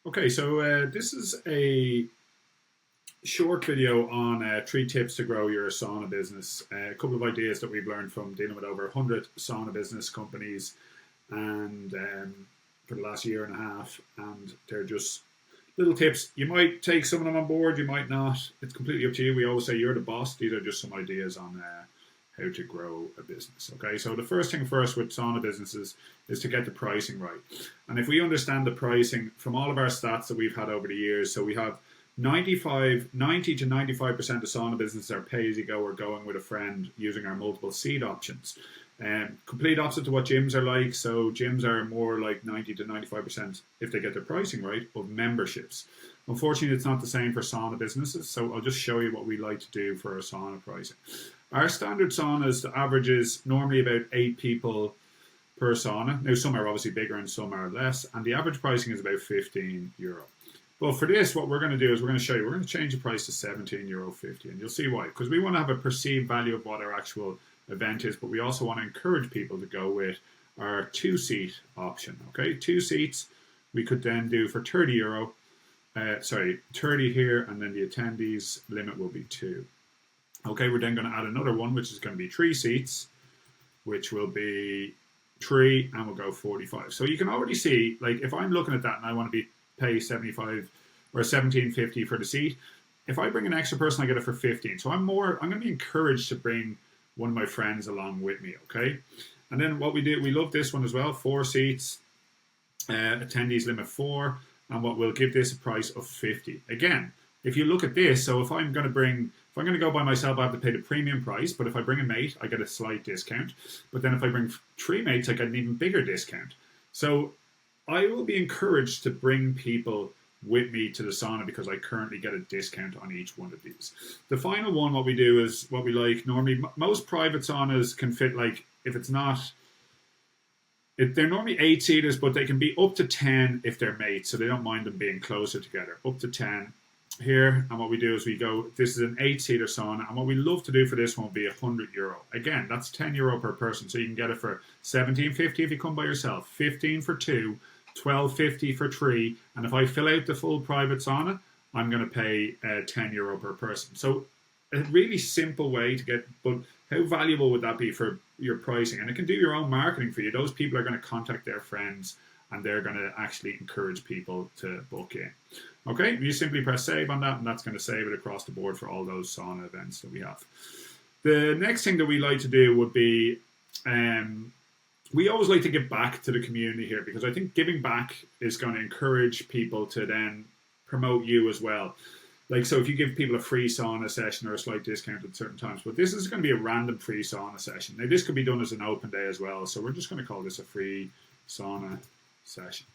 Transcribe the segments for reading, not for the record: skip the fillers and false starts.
Okay, so this is a short video on 3 tips to grow your sauna business. A couple of ideas that we've learned from dealing with over 100 sauna business companies and for the last year and a half. And they're just little tips. You might take some of them on board, you might not. It's completely up to you. We always say you're the boss. These are just some ideas on how to grow a business. Okay, so the first thing first with sauna businesses is to get the pricing right. And if we understand the pricing from all of our stats that we've had over the years, so we have 90 to 95% of sauna businesses are pay as you go or going with a friend using our multiple seat options. Complete opposite to what gyms are like. So gyms are more like 90 to 95% if they get their pricing right of memberships. Unfortunately, it's not the same for sauna businesses. So I'll just show you what we like to do for our sauna pricing. Our standard saunas, the average is normally about 8 people per sauna. Now some are obviously bigger and some are less, and the average pricing is about €15. But for this, what we're going to do is we're going to show you, we're going to change the price to €17.50, and you'll see why. Because we want to have a perceived value of what our actual event is, but we also want to encourage people to go with our 2-seat option. Okay, 2 seats we could then do for €30. 30 here, and then the attendees limit will be 2. Okay, we're then going to add another one, which is going to be 3 seats, which will be 3, and we'll go 45. So you can already see, like, if I'm looking at that and I want to pay 75 or 17.50 for the seat, if I bring an extra person, I get it for 15. So I'm going to be encouraged to bring one of my friends along with me. Okay, and then what we do, we love this one as well. 4 seats, attendees limit 4, and what we'll give this a price of 50. Again, if you look at this, so if I'm going to go by myself, I have to pay the premium price. But if I bring a mate, I get a slight discount. But then if I bring 3 mates, I get an even bigger discount. So I will be encouraged to bring people with me to the sauna because I currently get a discount on each one of these. The final one, what we do is what we like normally. Most private saunas can fit, like, if it's not, they're normally 8-seaters, but they can be up to 10 if they're mates, so they don't mind them being closer together. Up to 10 here, and what we do is we go, this is an 8-seater sauna, and what we love to do for this one will be €100. Again, that's €10 per person, so you can get it for 17.50 if you come by yourself, 15 for 2, 12.50 for 3, and if I fill out the full private sauna, I'm going to pay €10 per person. So a really simple way to get, but how valuable would that be for your pricing? And it can do your own marketing for you. Those people are going to contact their friends, and they're going to actually encourage people to book in. Okay, you simply press save on that, and that's going to save it across the board for all those sauna events that we have. The next thing that we like to do would be, we always like to give back to the community here, because I think giving back is going to encourage people to then promote you as well. Like, so if you give people a free sauna session or a slight discount at certain times, but this is going to be a random free sauna session. Now, this could be done as an open day as well, so we're just going to call this a free sauna session.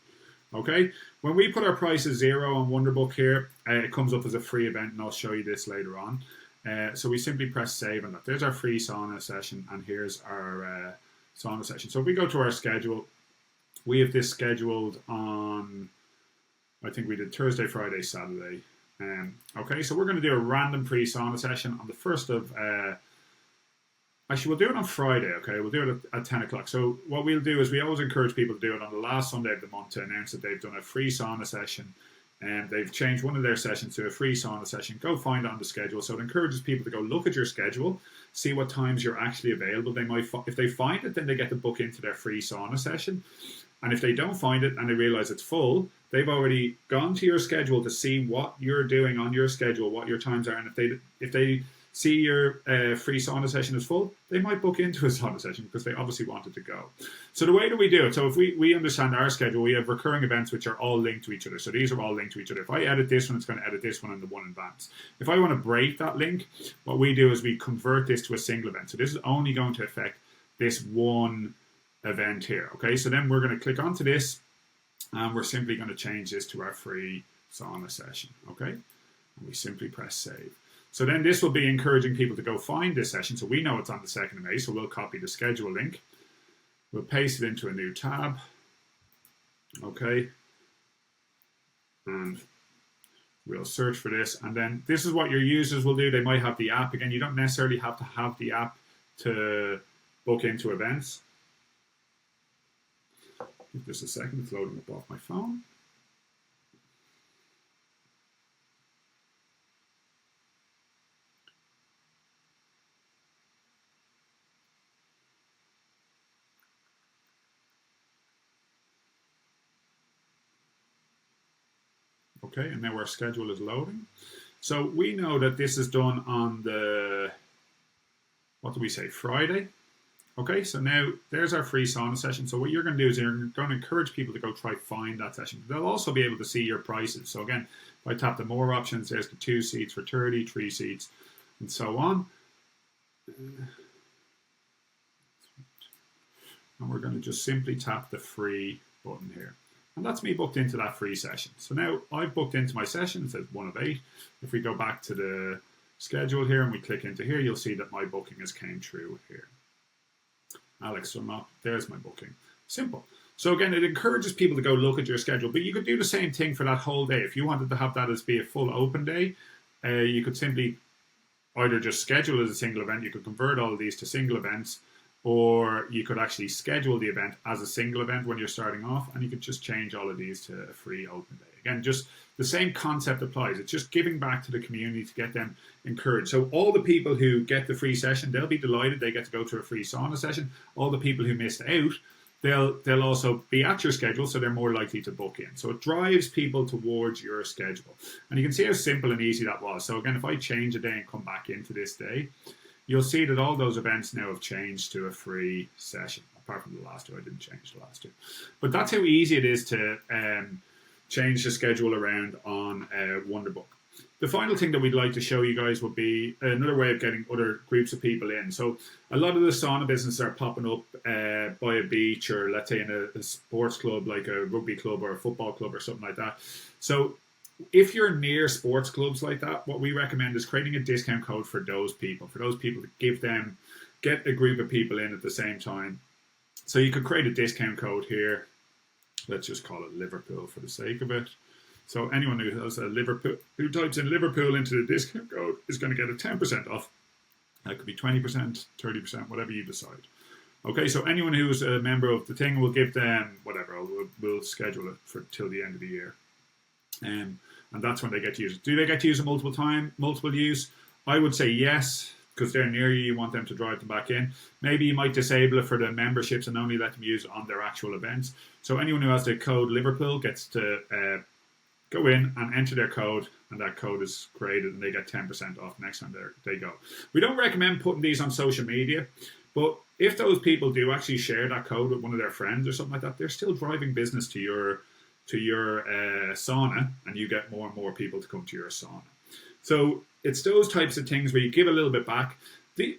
Okay, when we put our price as 0 on Wunderbook here, it comes up as a free event, and I'll show you this later on. So we simply press save on that. There's our free sauna session, and here's our sauna session. So if we go to our schedule, we have this scheduled on, I think we did Thursday, Friday, Saturday. Okay, so we're going to do a random free sauna session on the 1st of, actually we'll do it on Friday, okay, we'll do it at 10 o'clock. So what we'll do is we always encourage people to do it on the last Sunday of the month to announce that they've done a free sauna session, and they've changed one of their sessions to a free sauna session. Go find it on the schedule. So it encourages people to go look at your schedule, see what times you're actually available. They might, if they find it, then they get to book into their free sauna session. And if they don't find it and they realize it's full, they've already gone to your schedule to see what you're doing on your schedule, what your times are. And if they see your free sauna session is full, they might book into a sauna session because they obviously wanted to go. So the way that we do it, so if we understand our schedule, we have recurring events which are all linked to each other. So these are all linked to each other. If I edit this one, it's going to edit this one and the one in advance. If I want to break that link, what we do is we convert this to a single event. So this is only going to affect this one event here. Okay, so then we're going to click onto this, and we're simply going to change this to our free sauna session. Okay, and we simply press save. So then this will be encouraging people to go find this session. So we know it's on the 2nd of May, so we'll copy the schedule link. We'll paste it into a new tab. Okay, and we'll search for this, and then this is what your users will do. They might have the app. Again, you don't necessarily have to have the app to book into events. Give this a second, it's loading up off my phone. Okay, and now our schedule is loading. So we know that this is done on the, what do we say, Friday? Okay, so now there's our free sauna session. So what you're going to do is you're going to encourage people to go try find that session. They'll also be able to see your prices. So again, if I tap the more options, there's the 2 seats for 30, 3 seats, and so on. And we're going to just simply tap the free button here. And that's me booked into that free session. So now I've booked into my session. It says 1 of 8. If we go back to the schedule here and we click into here, you'll see that my booking has came through here. Alex, there's my booking. Simple. So again, it encourages people to go look at your schedule, but you could do the same thing for that whole day. If you wanted to have that as be a full open day, you could simply either just schedule as a single event. You could convert all of these to single events, or you could actually schedule the event as a single event when you're starting off, and you could just change all of these to a free open day. Again, just the same concept applies. It's just giving back to the community to get them encouraged. So all the people who get the free session, they'll be delighted. They get to go to a free sauna session. All the people who missed out, they'll also be at your schedule, so they're more likely to book in. So it drives people towards your schedule. And you can see how simple and easy that was. So again, if I change a day and come back into this day, you'll see that all those events now have changed to a free session. Apart from the last two, I didn't change the last two. But that's how easy it is to change the schedule around on Wunderbook. The final thing that we'd like to show you guys would be another way of getting other groups of people in. So a lot of the sauna businesses are popping up by a beach, or let's say in a sports club like a rugby club or a football club or something like that. So if you're near sports clubs like that, what we recommend is creating a discount code for those people to get a group of people in at the same time. So you could create a discount code here. Let's just call it Liverpool for the sake of it. So anyone who has a Liverpool, who types in Liverpool into the discount code, is going to get a 10% off. That could be 20%, 30%, whatever you decide. Okay, so anyone who's a member of the thing, will give them whatever. We'll schedule it for till the end of the year. And that's when they get to use it. Do they get to use it multiple use? I would say yes, because they're near you. You want them to drive them back in. Maybe you might disable it for the memberships and only let them use it on their actual events. So anyone who has the code Liverpool gets to go in and enter their code, and that code is created, and they get 10% off next time they go. We don't recommend putting these on social media, but if those people do actually share that code with one of their friends or something like that, they're still driving business to your sauna, and you get more and more people to come to your sauna. So it's those types of things where you give a little bit back.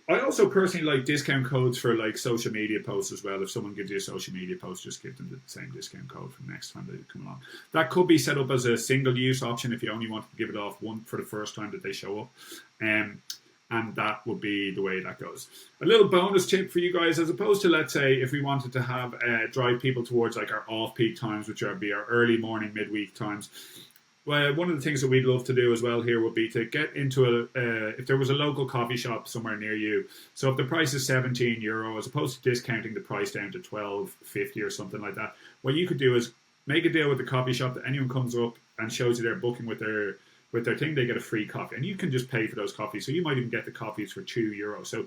I also personally like discount codes for like social media posts as well. If someone gives you a social media post, just give them the same discount code for next time they come along. That could be set up as a single use option if you only want to give it off one for the first time that they show up. And that would be the way that goes. A little bonus tip for you guys, as opposed to, let's say, if we wanted to have drive people towards like our off-peak times, which would be our early morning, midweek times. Well, one of the things that we'd love to do as well here would be to get into if there was a local coffee shop somewhere near you. So if the price is €17, as opposed to discounting the price down to $12.50 or something like that, what you could do is make a deal with the coffee shop that anyone comes up and shows you their booking with their thing, they get a free coffee, and you can just pay for those coffees. So you might even get the coffees for €2. So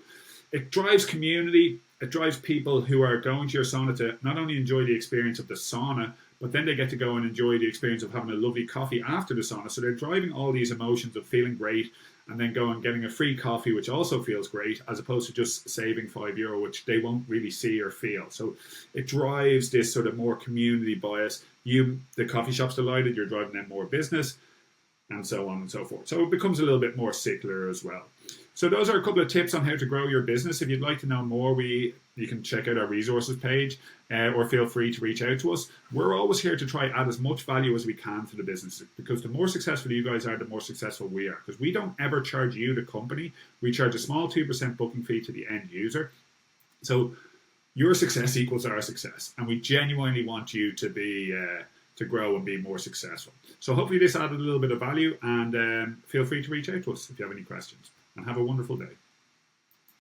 it drives community. It drives people who are going to your sauna to not only enjoy the experience of the sauna, but then they get to go and enjoy the experience of having a lovely coffee after the sauna. So they're driving all these emotions of feeling great, and then going and getting a free coffee, which also feels great, as opposed to just saving €5, which they won't really see or feel. So it drives this sort of more community bias. The coffee shop's delighted, you're driving them more business, and so on and so forth. So it becomes a little bit more circular as well. So those are a couple of tips on how to grow your business. If you'd like to know more, you can check out our resources page, or feel free to reach out to us. We're always here to try add as much value as we can to the business, because the more successful you guys are, the more successful we are. Because we don't ever charge you, the company. We charge a small 2% booking fee to the end user. So your success equals our success, and we genuinely want you to be to grow and be more successful. So hopefully this added a little bit of value, and feel free to reach out to us if you have any questions. And have a wonderful day.